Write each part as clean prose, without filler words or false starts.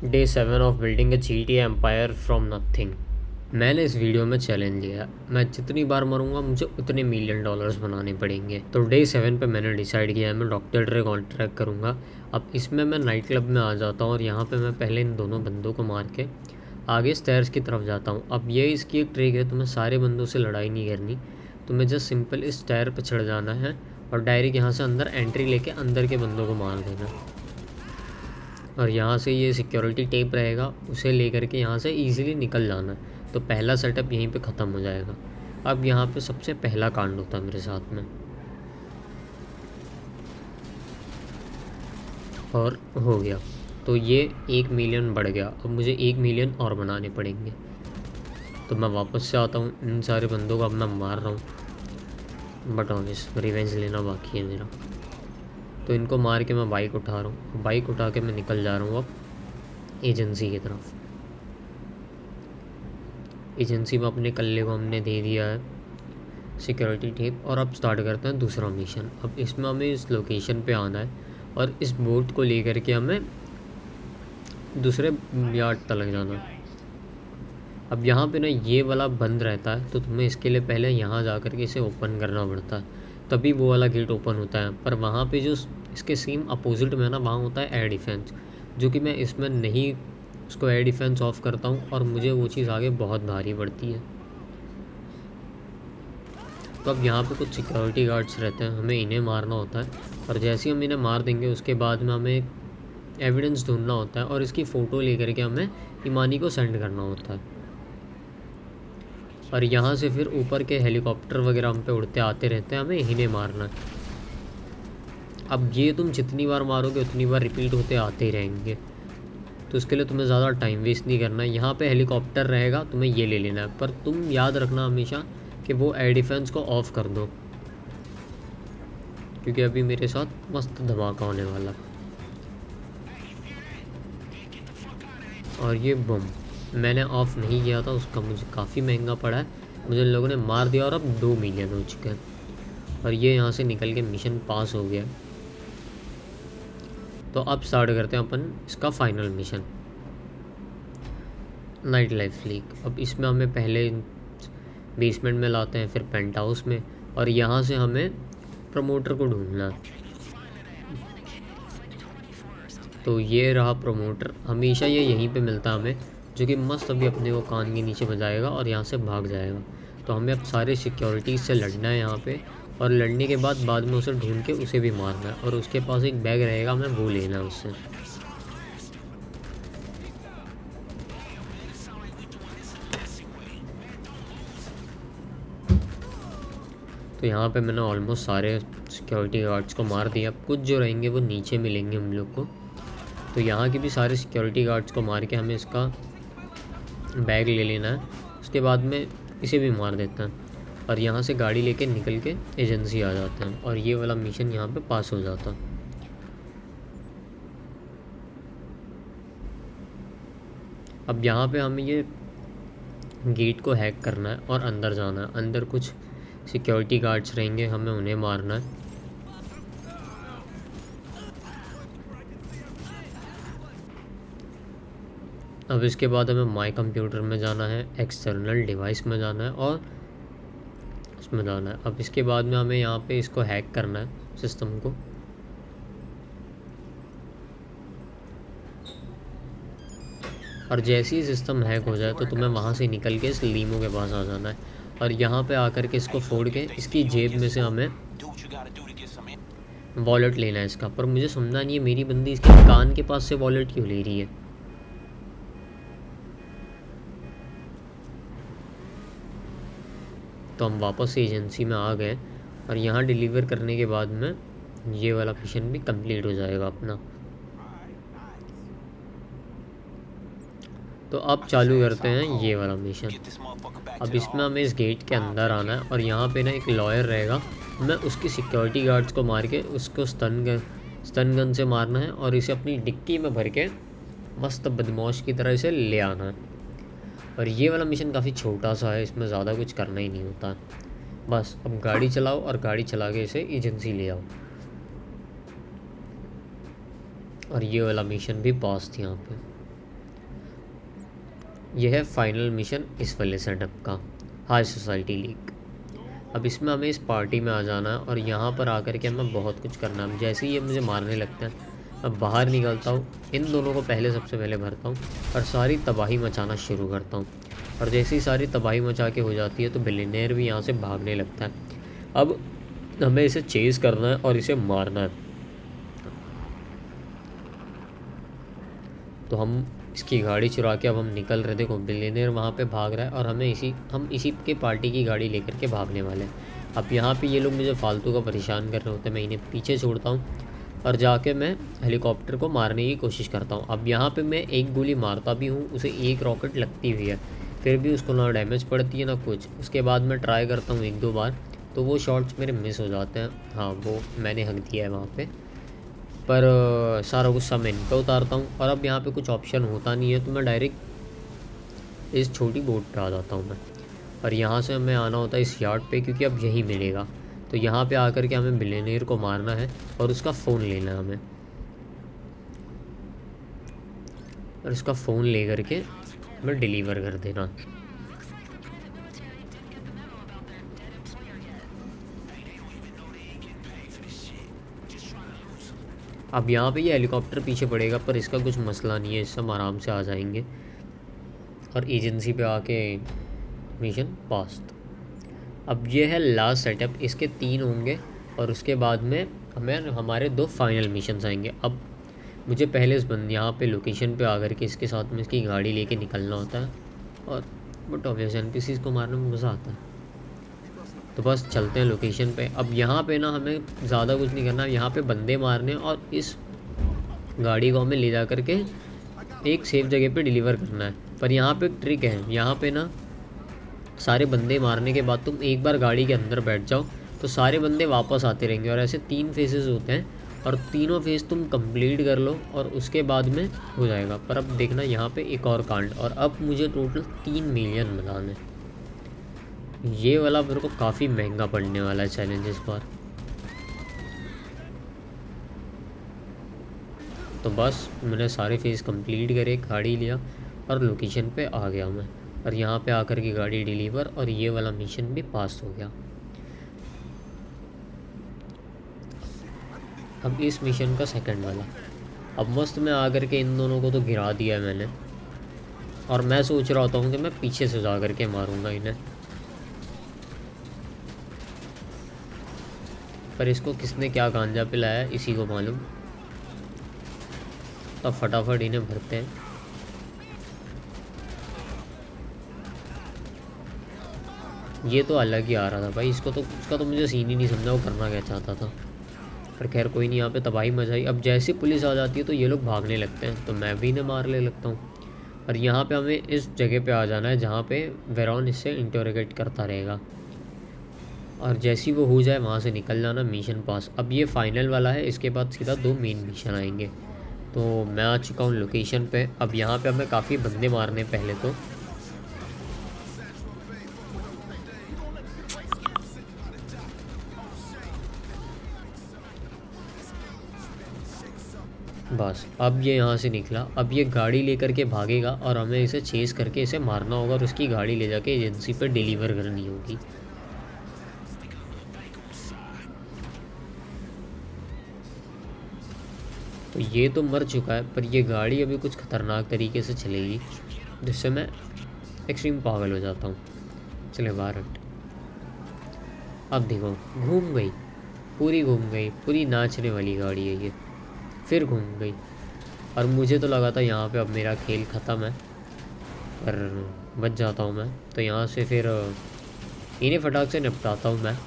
Day 7 of building a GTA empire from nothing. मैंने इस video में चैलेंज लिया, मैं जितनी बार मरूंगा मुझे उतने $1,000,000 बनाने पड़ेंगे। तो डे 7 पे मैंने डिसाइड किया है मैं डॉक्टर ड्रे कॉन्ट्रैक्ट करूंगा। अब इसमें मैं नाइट क्लब में आ जाता हूँ और यहाँ पे मैं पहले इन दोनों बंदों को मार के आगे स्टेयर्स की तरफ जाता हूँ। अब ये इसकी एक ट्रिक है, तुम्हें सारे बंदों से लड़ाई नहीं करनी, तुम्हें जस्ट सिंपल इस स्टेयर पर चढ़ जाना है और डायरेक्ट यहाँ से अंदर एंट्री लेके अंदर के बंदों को मार देना। और यहाँ से ये सिक्योरिटी टेप रहेगा, उसे लेकर के यहाँ से इजीली निकल जाना है। तो पहला सेटअप यहीं पे ख़त्म हो जाएगा। अब यहाँ पे सबसे पहला कांड होता है मेरे साथ में, और हो गया। तो ये 1 मिलियन बढ़ गया। अब मुझे 1 मिलियन और बनाने पड़ेंगे। तो मैं वापस से आता हूँ, इन सारे बंदों को अब मैं मार रहा हूँ, बट ऑनेस्ट रिवेंज लेना बाकी है मेरा। तो इनको मार के मैं बाइक उठा रहा हूँ, बाइक उठा के मैं निकल जा रहा हूँ अब एजेंसी की तरफ। एजेंसी में अपने कल्ले को हमने दे दिया है सिक्योरिटी टेप, और अब स्टार्ट करते हैं दूसरा मिशन। अब इसमें हमें इस लोकेशन पे आना है और इस बोट को लेकर के हमें दूसरे यार्ड तक जाना है। अब यहाँ पे ना ये वाला बंद रहता है, तो तुम्हें इसके लिए पहले यहाँ जा कर के इसे ओपन करना पड़ता है, तभी वो वाला गेट ओपन होता है। पर वहाँ पे जो इसके सेम अपोजिट में ना, वहाँ होता है एयर डिफेंस, जो कि मैं इसमें नहीं, उसको एयर डिफेंस ऑफ करता हूँ और मुझे वो चीज़ आगे बहुत भारी पड़ती है। तो अब यहाँ पे कुछ सिक्योरिटी गार्ड्स रहते हैं, हमें इन्हें मारना होता है। और जैसे ही हम इन्हें मार देंगे उसके बाद में हमें एविडेंस ढूंढना होता है और इसकी फ़ोटो लेकर के हमें ईमानी को सेंड करना होता है। और यहाँ से फिर ऊपर के हेलीकॉप्टर वगैरह हम पे उड़ते आते रहते हैं, हमें इन्हें मारना है। अब ये तुम जितनी बार मारोगे उतनी बार रिपीट होते आते ही रहेंगे, तो उसके लिए तुम्हें ज़्यादा टाइम वेस्ट नहीं करना है। यहाँ पे हेलीकॉप्टर रहेगा, तुम्हें ये ले लेना है, पर तुम याद रखना हमेशा कि वो एयर डिफेंस को ऑफ़ कर दो, क्योंकि अभी मेरे साथ मस्त धमाका होने वाला। और ये बम मैंने ऑफ़ नहीं किया था, उसका मुझे काफ़ी महंगा पड़ा है। मुझे इन लोगों ने मार दिया और अब 2 मिलियन हो चुके हैं। और ये यहाँ से निकल के मिशन पास हो गया। तो अब स्टार्ट करते हैं अपन इसका final mission, night life leak. अब इसमें हमें पहले बेसमेंट में लाते हैं, फिर पेंट हाउस में, और यहाँ से हमें प्रमोटर को ढूंढना है। तो ये रहा प्रमोटर, हमेशा ये यहीं पे मिलता है हमें, जो कि मस्त अभी अपने को कान के नीचे बजाएगा और यहाँ से भाग जाएगा। तो हमें अब सारे सिक्योरिटीज़ से लड़ना है यहाँ पे, और लड़ने के बाद में उसे ढूंढ के उसे भी मारना है। और उसके पास एक बैग रहेगा, हमें वो लेना है उससे। तो यहाँ पे मैंने ऑलमोस्ट सारे सिक्योरिटी गार्ड्स को मार दिया। अब कुछ जो रहेंगे वो नीचे मिलेंगे हम लोग को। तो यहाँ के भी सारे सिक्योरिटी गार्ड्स को मार के हमें इसका बैग ले लेना है। उसके बाद में इसे भी मार देते हैं और यहाँ से गाड़ी लेके निकल के एजेंसी आ जाते हैं, और ये वाला मिशन यहाँ पे पास हो जाता है। अब यहाँ पे हमें ये गेट को हैक करना है और अंदर जाना है। अंदर कुछ सिक्योरिटी गार्ड्स रहेंगे, हमें उन्हें मारना है। अब इसके बाद हमें माई कंप्यूटर में जाना है, एक्सटर्नल डिवाइस में जाना है और उसमें जाना है। अब इसके बाद में हमें यहाँ पे इसको हैक करना है, सिस्टम को। और जैसे ही सिस्टम हैक हो जाए तो तुम्हें वहाँ से निकल के इस लीमो के पास आ जाना है, और यहाँ पे आकर के इसको फोड़ के इसकी जेब में से हमें वॉलेट लेना है इसका। पर मुझे समझा नहीं है, मेरी बंदी इसके कान के पास से वॉलेट क्यों ले रही है। तो हम वापस से एजेंसी में आ गए, और यहाँ डिलीवर करने के बाद में ये वाला मिशन भी कंप्लीट हो जाएगा अपना। तो अब चालू करते हैं ये वाला मिशन। अब इसमें हमें इस गेट के अंदर आना है, और यहाँ पे ना एक लॉयर रहेगा, हमें उसकी सिक्योरिटी गार्ड्स को मार के उसको स्टन गन से मारना है, और इसे अपनी डिक्की में भर के मस्त बदमाश की तरह इसे ले आना है। और ये वाला मिशन काफ़ी छोटा सा है, इसमें ज़्यादा कुछ करना ही नहीं होता। बस अब गाड़ी चलाओ और गाड़ी चला के इसे एजेंसी ले आओ। और ये वाला मिशन भी पास थी यहाँ पे। यह है फाइनल मिशन इस वाले सेटअप का, हाई सोसाइटी लीग। अब इसमें हमें इस पार्टी में आ जाना है और यहाँ पर आकर के हमें बहुत कुछ करना है। जैसे ही ये मुझे मारने लगते हैं, मैं बाहर निकलता हूँ, इन दोनों को पहले सबसे पहले भरता हूँ और सारी तबाही मचाना शुरू करता हूँ। और जैसे ही सारी तबाही मचा के हो जाती है तो बिलियनेयर भी यहाँ से भागने लगता है। अब हमें इसे चेज़ करना है और इसे मारना है। तो हम इसकी गाड़ी चुरा के अब हम निकल रहे। देखो बिलियनेयर वहाँ पे भाग रहा है और हम इसी के पार्टी की गाड़ी लेकर के भागने वाले हैं। अब यहाँ पे ये लोग मुझे फालतू का परेशान कर रहे होते हैं, मैं इन्हें पीछे छोड़ता हूँ और जाके मैं हेलीकॉप्टर को मारने की कोशिश करता हूँ। अब यहाँ पे मैं एक गोली मारता भी हूँ, उसे एक रॉकेट लगती हुई है, फिर भी उसको ना डैमेज पड़ती है ना कुछ। उसके बाद मैं ट्राई करता हूँ 1-2 बार, तो वो शॉट्स मेरे मिस हो जाते हैं। हाँ, वो मैंने हक दिया है वहाँ पर सारा गुस्सा मैं इन पर उतारता हूँ। और अब यहाँ पे कुछ ऑप्शन होता नहीं है, तो मैं डायरेक्ट इस छोटी बोट पे आ जाता हूँ मैं। और यहाँ से हमें आना होता है इस यार्ड पे, क्योंकि अब यही मिलेगा। तो यहाँ पे आकर के हमें बिलियनेयर को मारना है और उसका फ़ोन लेना है हमें, और उसका फ़ोन ले करके हमें डिलीवर कर देना। अब यहाँ पे ये हेलीकॉप्टर पीछे पड़ेगा, पर इसका कुछ मसला नहीं है, इससे हम आराम से आ जाएंगे और एजेंसी पे आके मिशन पास्ट। अब ये है लास्ट सेटअप, इसके 3 होंगे और उसके बाद में हमारे 2 फाइनल मिशंस आएंगे। अब मुझे पहले इस बंद यहाँ पे लोकेशन पे आकर के इसके साथ में इसकी गाड़ी लेके निकलना होता है, और बट ऑब्वियस NPCs को मारने में मज़ा आता है। तो बस चलते हैं लोकेशन पे। अब यहाँ पे ना हमें ज़्यादा कुछ नहीं करना, यहाँ पे बंदे मारने और इस गाड़ी को हमें ले जा कर के एक सेफ जगह पे डिलीवर करना है। पर यहाँ पे एक ट्रिक है, यहाँ पे ना सारे बंदे मारने के बाद तुम एक बार गाड़ी के अंदर बैठ जाओ तो सारे बंदे वापस आते रहेंगे, और ऐसे 3 फेजेस होते हैं और तीनों फेज़ तुम कंप्लीट कर लो और उसके बाद में हो जाएगा। पर अब देखना यहाँ पे एक और कांड, और अब मुझे टोटल 3 मिलियन बनाने। ये वाला मेरे को काफ़ी महंगा पड़ने वाला है चैलेंज इस बार। तो बस मैंने सारे फेज़ कंप्लीट करे, गाड़ी लिया और लोकेशन पे आ गया मैं, और यहाँ पे आकर की गाड़ी डिलीवर, और ये वाला मिशन भी पास हो गया। अब इस मिशन का सेकंड वाला, अब मस्त में आकर के इन दोनों को तो गिरा दिया है मैंने, और मैं सोच रहा होता हूँ कि मैं पीछे से जा कर के मारूंगा इन्हें, पर इसको किसने क्या गांजा पिलाया है इसी को मालूम। तो फटाफट इन्हें भरते हैं। ये तो अलग ही आ रहा था भाई, इसको तो उसका तो मुझे सीन ही नहीं समझा वो करना क्या चाहता था। पर खैर कोई नहीं, यहाँ पे तबाही मचाई। अब जैसे पुलिस आ जाती है तो ये लोग भागने लगते हैं, तो मैं भी इन्हें मार ले लगता हूँ। और यहाँ पे हमें इस जगह पे आ जाना है जहाँ पे वेरॉन इससे इंटरोगेट करता रहेगा, और जैसी वो हो जाए वहाँ से निकल जाना, मिशन पास। अब ये फाइनल वाला है, इसके बाद सीधा 2 मेन मिशन आएंगे। तो मैं आ चुका हूँ लोकेशन पे। अब यहाँ पे हमें काफ़ी बंदे मारने पहले तो। बस अब ये यहाँ से निकला, अब ये गाड़ी लेकर के भागेगा और हमें इसे चेस करके इसे मारना होगा और उसकी गाड़ी ले जाके एजेंसी पर डिलीवर करनी होगी। तो ये तो मर चुका है, पर ये गाड़ी अभी कुछ ख़तरनाक तरीके से चलेगी जिससे मैं एक्सट्रीम पागल हो जाता हूँ। चले बाहर हट। अब देखो घूम गई, पूरी घूम गई, पूरी नाचने वाली गाड़ी है ये, फिर घूम गई। और मुझे तो लगा था यहाँ पे अब मेरा खेल ख़त्म है, पर बच जाता हूँ मैं। तो यहाँ से फिर इन्हें फटाक से निपटाता हूँ मैं।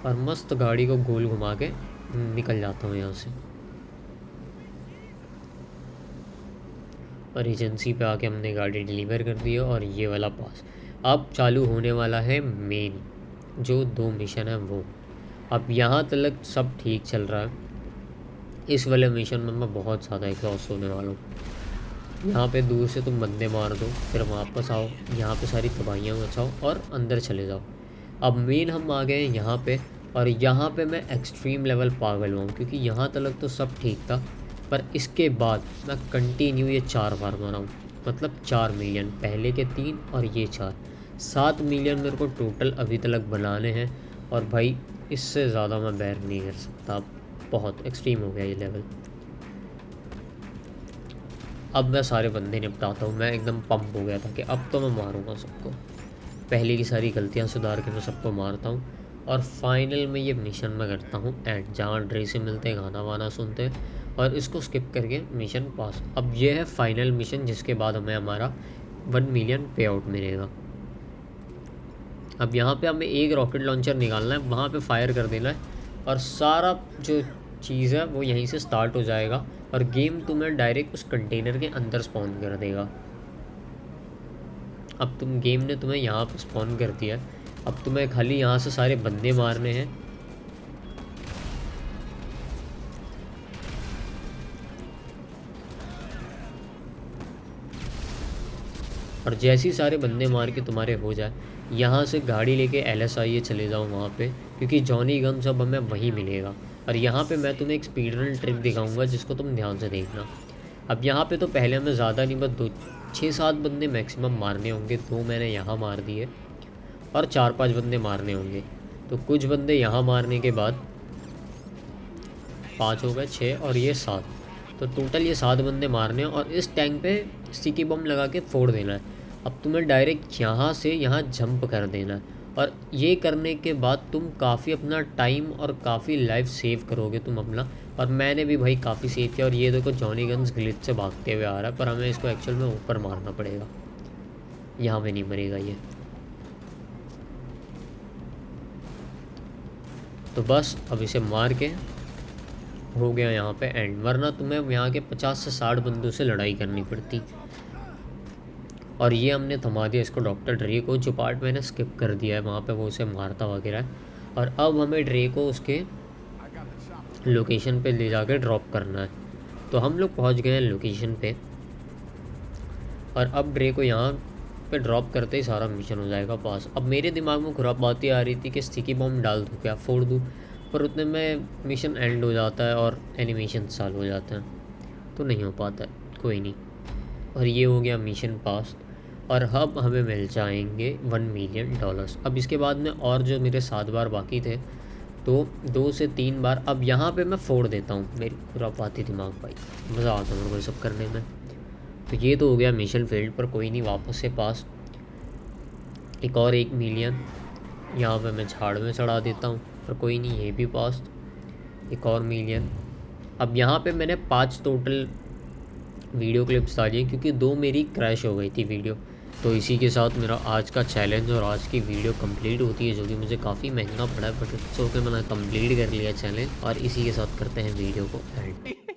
और मस्त गाड़ी को गोल घुमा के निकल जाता हूँ यहाँ से, और एजेंसी पे आके हमने गाड़ी डिलीवर कर दी है और ये वाला पास। अब चालू होने वाला है मेन जो 2 मिशन है वो। अब यहाँ तक सब ठीक चल रहा है, इस वाले मिशन में मैं बहुत ज़्यादा एग्जॉस्ट होने वाला हूँ। यहाँ पे दूर से तुम बंदे मार दो, फिर वापस आओ, यहाँ पे सारी तबाहियाँ मचाओ और अंदर चले जाओ। अब मेन हम आ गए हैं यहाँ पे, और यहाँ पे मैं एक्सट्रीम लेवल पागल हुआ हूँ, क्योंकि यहाँ तक तो सब ठीक था, पर इसके बाद मैं कंटिन्यू ये 4 बार मारा हूँ, मतलब 4 मिलियन, पहले के 3 और ये 4, 7 मिलियन मेरे को टोटल अभी तक बनाने हैं। और भाई इससे ज़्यादा मैं बैर नहीं कर सकता, बहुत एक्सट्रीम हो गया ये लेवल। अब मैं सारे बंदे निपटाता हूँ, मैं एकदम पंप हो गया था कि अब तो मैं मारूंगा सबको। पहले की सारी गलतियाँ सुधार के मैं सबको मारता हूँ और फाइनल में ये मिशन मैं करता हूँ एंड, जहाँ ड्रे से मिलते हैं, गाना वाना सुनते हैं और इसको स्किप करके मिशन पास। अब ये है फाइनल मिशन जिसके बाद हमें हमारा 1 मिलियन पे आउट मिलेगा। अब यहाँ पे हमें एक रॉकेट लॉन्चर निकालना है, वहाँ पे फायर कर देना है और सारा जो चीज़ है वो यहीं से स्टार्ट हो जाएगा और गेम तुम्हें डायरेक्ट उस कंटेनर के अंदर स्पॉन कर देगा। अब गेम ने तुम्हें यहाँ पर स्पॉन कर दिया है, अब तुम्हें खाली यहाँ से सारे बंदे मारने हैं। और जैसे ही सारे बंदे मार के तुम्हारे हो जाए, यहाँ से गाड़ी लेके LSI चले जाओ वहाँ पे, क्योंकि जॉनी गन्स अब हमें वहीं मिलेगा। और यहाँ पे मैं तुम्हें एक स्पीड रन ट्रिक दिखाऊंगा जिसको तुम ध्यान से देखना। अब यहाँ पे तो पहले हमें ज़्यादा नहीं, बस 6-7 बंदे मैक्सिमम मारने होंगे, 2 मैंने यहाँ मार दिए और 4-5 बंदे मारने होंगे। तो कुछ बंदे यहाँ मारने के बाद 5 हो गए, 6 और ये 7, तो टोटल ये 7 बंदे मारने हैं और इस टैंक पे स्टिकी बम लगा के फोड़ देना है। अब तुम्हें डायरेक्ट यहाँ से यहाँ जंप कर देना है और ये करने के बाद तुम काफ़ी अपना टाइम और काफ़ी लाइफ सेव करोगे तुम अपना। और मैंने भी भाई काफ़ी सेव किया। और ये देखो जॉनी गन्स ग्लिच से भागते हुए आ रहा है, पर हमें इसको एक्चुअल में ऊपर मारना पड़ेगा, यहाँ पे नहीं मरेगा ये। तो बस अब इसे मार के हो गया यहाँ पे एंड, वरना तुम्हें यहाँ के 50 से 60 बंदों से लड़ाई करनी पड़ती। और ये हमने थमा दिया इसको डॉक्टर ड्रे को, जो पार्ट मैंने स्किप कर दिया है वहाँ पे वो उसे मारता वगैरह है। और अब हमें ड्रे को उसके लोकेशन पे ले जाकर ड्रॉप करना है। तो हम लोग पहुँच गए हैं लोकेशन पे और अब ड्रे को यहाँ पे ड्रॉप करते ही सारा मिशन हो जाएगा पास। अब मेरे दिमाग में खुरापाती आ रही थी कि स्टिकी बॉम्ब डाल दूँ क्या, फोड़ दूँ, पर उतने में मिशन एंड हो जाता है और एनिमेशन चालू हो जाता है, तो नहीं हो पाता है, कोई नहीं। और ये हो गया मिशन पास और अब हमें मिल जाएंगे $1 मिलियन। अब इसके बाद में और जो मेरे 7 बार बाकी थे, तो 2 से 3 बार अब यहाँ पे मैं फोड़ देता हूँ। मेरी खुरापाती दिमाग भाई, मज़ा आता है मेरे को ये सब करने में। तो ये तो हो गया मिशन फील्ड, पर कोई नहीं, वापस से पास एक और 1 मिलियन यहाँ पे मैं झाड़ में चढ़ा देता हूँ, पर कोई नहीं, ये भी पास, एक और मिलियन। अब यहाँ पे मैंने 5 टोटल वीडियो क्लिप्स डाली क्योंकि 2 मेरी क्रैश हो गई थी वीडियो। तो इसी के साथ मेरा आज का चैलेंज और आज की वीडियो कंप्लीट होती है, जो कि मुझे काफ़ी महंगा पड़ा है, बट इट्स ओके, मैंने कंप्लीट कर लिया चैलेंज। और इसी के साथ करते हैं वीडियो को एंड।